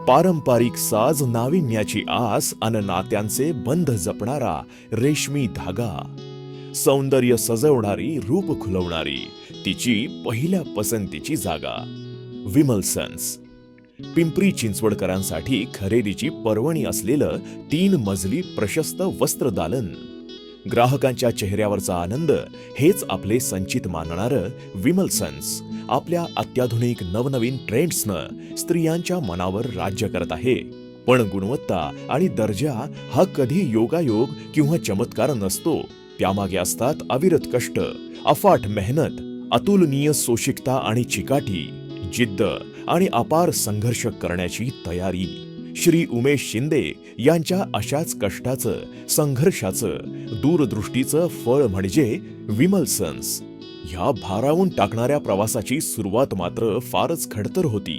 पारंपरिक साज, नाविन्याची आस अन नात्यांचे बंध जपणारा रेशमी धागा, सौंदर्य सजवणारी, रूप खुलवणारी, तिची पहिल्या पसंतीची जागा. विमल्सन्स पिंपरी चिंचवडकरांसाठी खरेदीची पर्वणी असलेलं 3 मजली प्रशस्त वस्त्रदालन. ग्राहकांच्या चेहऱ्यावरचा आनंद हेच आपले संचित मानणारं विमल्सन्स आपल्या अत्याधुनिक नवनवीन ट्रेंड्सनं स्त्रियांच्या मनावर राज्य करत आहे. पण गुणवत्ता आणि दर्जा हा कधी योगायोग किंवा चमत्कार नसतो. त्यामागे असतात अविरत कष्ट, अफाट मेहनत, अतुलनीय सोशिकता आणि चिकाटी, जिद्द आणि अपार संघर्ष करण्याची तयारी. श्री उमेश शिंदे यांच्या अशाच कष्टाचं, संघर्षाचं, दूरदृष्टीचं फळ म्हणजे विमल्सन्स. ह्या भारावून टाकणाऱ्या प्रवासाची सुरुवात मात्र फारच खडतर होती.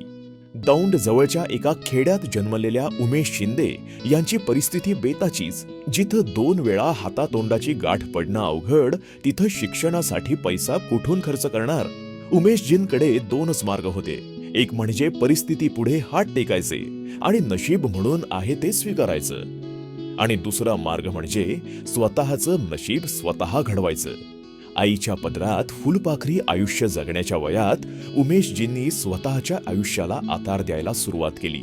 दौंड जवळच्या एका खेड्यात जन्मलेल्या उमेश शिंदे यांची परिस्थिती बेताचीच. जिथं 2 वेळा हातातोंडाची गाठ पडणं अवघड, तिथं शिक्षणासाठी पैसा कुठून खर्च करणार? उमेशजींकडे 2च मार्ग होते. एक म्हणजे परिस्थिती पुढे हात टेकायचे आणि नशीब म्हणून आहे ते स्वीकारायचं, आणि दुसरा मार्ग म्हणजे स्वतःचं नशीब स्वतः घडवायचं. आईच्या पदरात फुलपाखरी आयुष्य जगण्याच्या वयात उमेशजींनी स्वतःच्या आयुष्याला आकार द्यायला सुरुवात केली.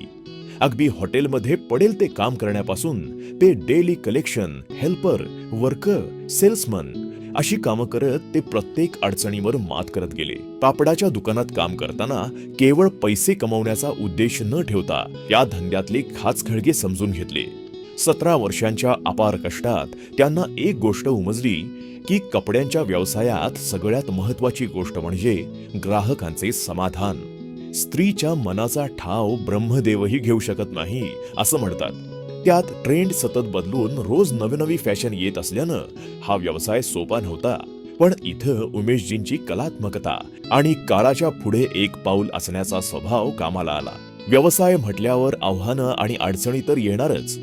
अगदी हॉटेलमध्ये पडेल ते काम करण्यापासून ते daily collection, helper, worker, salesman अशी कामं करत ते प्रत्येक अडचणीवर मात करत गेले. कापडाच्या दुकानात काम करताना केवळ पैसे कमवण्याचा उद्देश न ठेवता या धंद्यातले खाचखळगे समजून घेतले. 17 वर्षांच्या अपार कष्टात त्यांना एक गोष्ट उमजली की कपड्यांच्या व्यवसायात सगळ्यात महत्वाची गोष्ट म्हणजे ग्राहकांचे समाधान. स्त्रीच्या मनाचा ठाव ब्रह्मदेवही घेऊ शकत नाही असं म्हणतात. त्यात ट्रेंड सतत बदलून रोज नवी फॅशन येत असल्यानं हा व्यवसाय सोपा नव्हता. पण इथं उमेशजींची कलात्मकता आणि काळाच्या पुढे एक पाऊल असण्याचा स्वभाव कामाला आला. व्यवसाय म्हटल्यावर आव्हानं आणि अडचणी तर येणारच.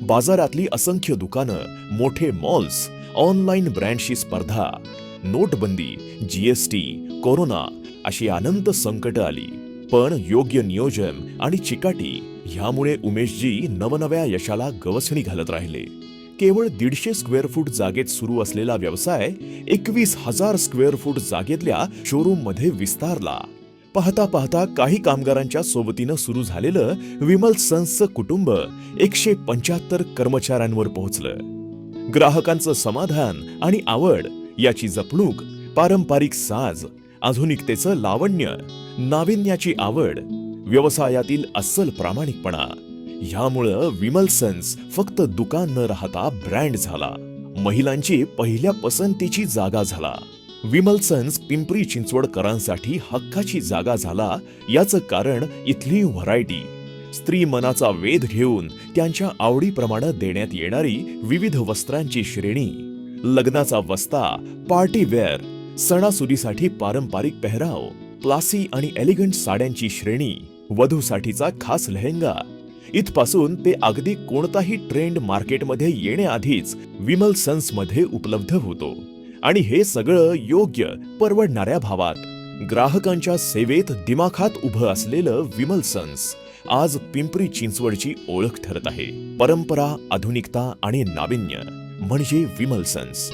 बाजारातली असंख्य दुकानं, मोठे मॉल्स, ऑनलाईन ब्रँडशी स्पर्धा, नोटबंदी, जीएसटी, कोरोना अशी अनंत संकट आली. पण योग्य नियोजन आणि चिकाटी ह्यामुळे उमेशजी नवनव्या यशाला गवसणी घालत राहिले. केवळ 150 स्क्वेअर फूट जागेत सुरू असलेला व्यवसाय 21,000 स्क्वेअर फूट जागेतल्या शोरूम मध्ये विस्तारला. पाहता पाहता काही कामगारांच्या सोबतीनं सुरू झालेलं विमल्सन्सचं कुटुंब 175 कर्मचाऱ्यांवर पोहोचलं. ग्राहकांचं समाधान आणि आवड याची जपणूक, पारंपरिक साज, आधुनिकतेचं लावण्य, नाविन्याची आवड, व्यवसायातील अस्सल प्रामाणिकपणा ह्यामुळं विमल्सन्स फक्त दुकान न राहता ब्रँड झाला. महिलांची पहिल्या पसंतीची जागा झाला. विमल्सन्स पिंपरी चिंचवडकरांसाठी हक्काची जागा झाला. याचं कारण इथली व्हरायटी. स्त्री मनाचा वेध घेऊन त्यांच्या आवडीप्रमाणे देण्यात येणारी विविध वस्त्रांची श्रेणी, लग्नाचा वस्ता, पार्टी वेअर, सणासुदीसाठी पारंपरिक पेहराव, क्लासी आणि एलिगंट साड्यांची श्रेणी, वधूसाठीचा खास लेहेंगा, इथपासून ते अगदी कोणताही ट्रेंड मार्केटमध्ये येण्याआधीच विमल्सन्स मध्ये उपलब्ध होतो. आणि हे सगळं योग्य, परवडणाऱ्या भावात. ग्राहकांच्या सेवेत दिमाखात उभं असलेलं विमल्सन्स आज पिंपरी चिंचवडची ओळख ठरत आहे. परंपरा, आधुनिकता आणि नाविन्य म्हणजे विमल्सन्स.